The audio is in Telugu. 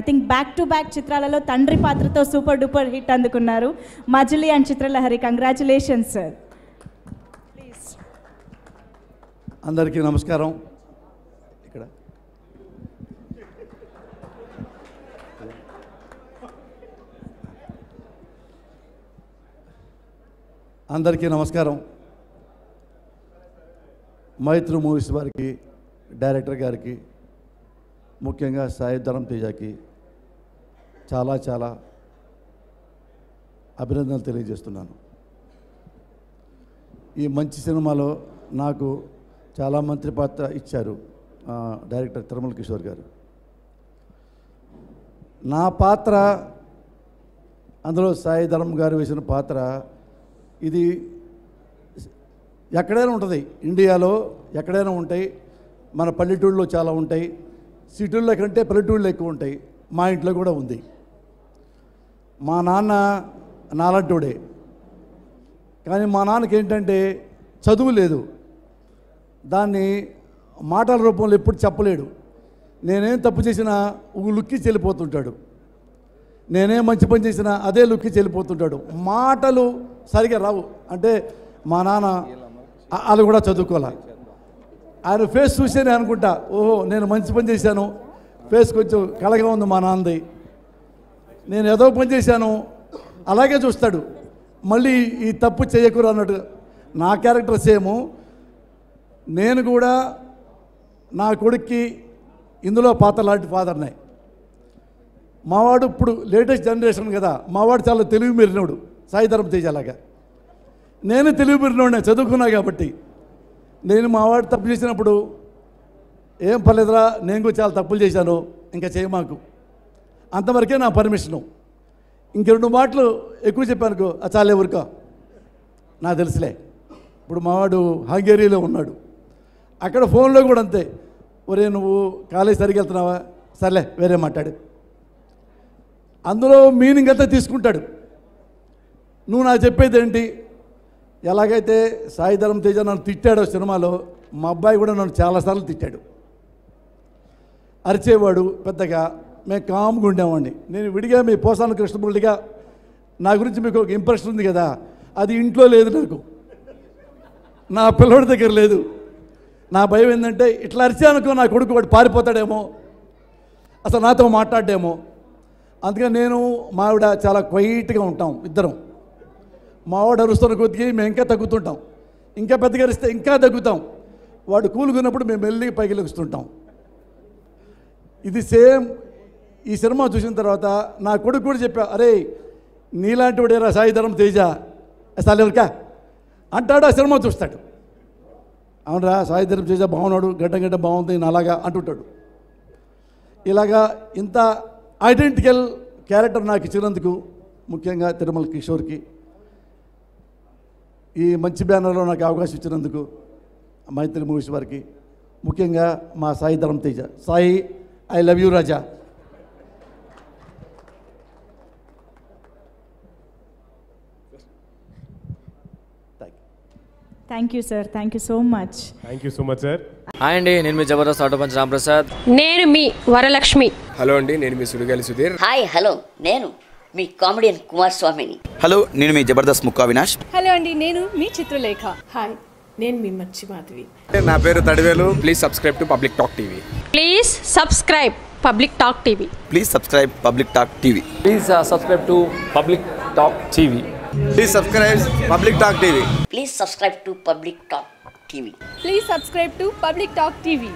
I think back to back చిత్రాలలో తండ్రి పాత్రతో సూపర్ డూపర్ హిట్ అందుకున్నారు. Majili and Chitralahari, congratulations sir. Please. అందరికీ నమస్కారం. ఇక్కడ అందరికీ నమస్కారం. మైత్రి మూవీస్ వారికి, డైరెక్టర్ గారికి, ముఖ్యంగా సాయి ధరమ్ తేజకి చాలా చాలా అభినందనలు తెలియజేస్తున్నాను. ఈ మంచి సినిమాలో నాకు చాలా మంత్రి పాత్ర ఇచ్చారు డైరెక్టర్ తిరుమల కిషోర్ గారు. నా పాత్ర, అందులో సాయి ధరమ్ గారు వేసిన పాత్ర, ఇది ఎక్కడైనా ఉంటుంది, ఇండియాలో ఎక్కడైనా ఉంటాయి. మన పల్లెటూళ్ళలో చాలా ఉంటాయి, సిటీల్లో కంటే పల్లెటూళ్ళు ఎక్కువ ఉంటాయి. మా ఇంట్లో కూడా ఉంది. మా నాన్న నాలంటోడే, కానీ మా నాన్నకి ఏంటంటే చదువు లేదు. దాన్ని మాటల రూపంలో ఎప్పుడు చెప్పలేడు. నేనేం తప్పు చేసినా ఒక లుక్కి చెల్లిపోతుంటాడు, నేనేం మంచి పని చేసినా అదే లుక్కి చెల్లిపోతుంటాడు. మాటలు సరిగా రావు. అంటే మా నాన్న వాళ్ళు కూడా చదువుకోవాలి. ఆయన ఫేస్ చూసే నేను అనుకుంటా, ఓహో నేను మంచి పని చేశాను, ఫేస్ కొంచెం కళగా ఉంది మా నాన్నది. నేను ఏదో పని చేశాను అలాగే చూస్తాడు, మళ్ళీ ఈ తప్పు చేయకూడదు అన్నట్టు. నా క్యారెక్టర్ సేము. నేను కూడా నా కొడుక్కి ఇందులో పాత్ర లాంటి ఫాదర్నే. మావాడు ఇప్పుడు లేటెస్ట్ జనరేషన్ కదా, మావాడు చాలా తెలివి మీరినోడు, సాయి ధరమ్ తేజ లాగా. నేను తెలివి మీరినోడే, చదువుకున్నా కాబట్టి. నేను మావాడు తప్పు చేసినప్పుడు ఏం పర్లేదురా, నేను కూడా చాలా తప్పులు చేశాను, ఇంకా చేయమాకు, అంతవరకే నా పర్మిషను. ఇంక 2 మాటలు ఎక్కువ చెప్పానుకో చాలా ఎవరికో నాకు తెలుసులే. ఇప్పుడు మావాడు హంగేరీలో ఉన్నాడు, అక్కడ ఫోన్లో కూడా అంతే, ఒరే నువ్వు కాలేజ్ సరిగ్గా వెళ్తున్నావా, సర్లే వేరే మాట్లాడు. అందులో మీనింగ్ అంతా తీసుకుంటాడు. నువ్వు నాకు చెప్పేది ఏంటి? ఎలాగైతే సాయి ధరమ్ తేజ నన్ను తిట్టాడో సినిమాలో, మా అబ్బాయి కూడా నన్ను చాలాసార్లు తిట్టాడు, అరిచేవాడు పెద్దగా. మేము కామ్గా ఉండేవాడిని. నేను విడిగా మీ పోసాన కృష్ణమూర్తిగా నా గురించి మీకు ఒక ఇంప్రెషన్ ఉంది కదా, అది ఇంట్లో లేదు నాకు, నా పిల్లడి దగ్గర లేదు. నా భయం ఏంటంటే ఇట్లా అరిచానుకో నా కొడుకు వాడు పారిపోతాడేమో, అసలు నాతో మాట్లాడేమో. అందుకని నేను మావిడ చాలా క్వైట్గా ఉంటాం ఇద్దరం. మావాడు అరుస్తున్న కొద్దికి మేము ఇంకా తగ్గుతుంటాం, ఇంకా పెద్దగా అరిస్తే ఇంకా తగ్గుతాం. వాడు కూలుకున్నప్పుడు మేము మెల్లిగా పైకి లెగుస్తుంటాం. ఇది సేమ్ ఈ సినిమా చూసిన తర్వాత నా కొడుకు కూడా చెప్పా, అరే నీలాంటి వాడేరా సాయి ధరమ్ తేజ, అసలు ఎవరికా అంటాడు. ఆ సినిమా చూస్తాడు, అవునరా సాయి ధరమ్ తేజ బాగున్నాడు, గడ్డ బాగుంది అలాగా అంటుంటాడు. ఇలాగా ఇంత ఐడెంటికల్ క్యారెక్టర్ నాకు ఇచ్చినందుకు ముఖ్యంగా తిరుమల కిషోర్కి, ఈ మంచి బ్యానర్లో నాకు అవకాశం ఇచ్చినందుకు మైత్రి మూవీస్ వారికి, ముఖ్యంగా మా Sai Dharam Teja, Sai I love you Raja. Thank you sir, thank you so much. Thank you so much sir. Hi అండి, నేను మీ జబర్దస్త్ ఆటో పంచ్ రాంప్రసాద్. నేను మీ వరలక్ష్మి. హలో అండి, నేను మీ సుడిగాలి సుధీర్. హాయ్ హలో, నేను మీ కామెడియన్ కుమార్ స్వామిని. హలో, నేను మీ జబర్దస్త్ ముక్కా వినాష్. హలో అండి, నేను మీ చిత్రలేఖ. హాయ్, నేను మీ మచ్చి మాధవి. నా పేరు Thadivelu. Please subscribe to public talk TV. Please subscribe public talk TV. Please subscribe public talk TV. Please subscribe to public talk TV. Please subscribe public talk TV. Please subscribe to public talk TV. Please subscribe to public talk TV.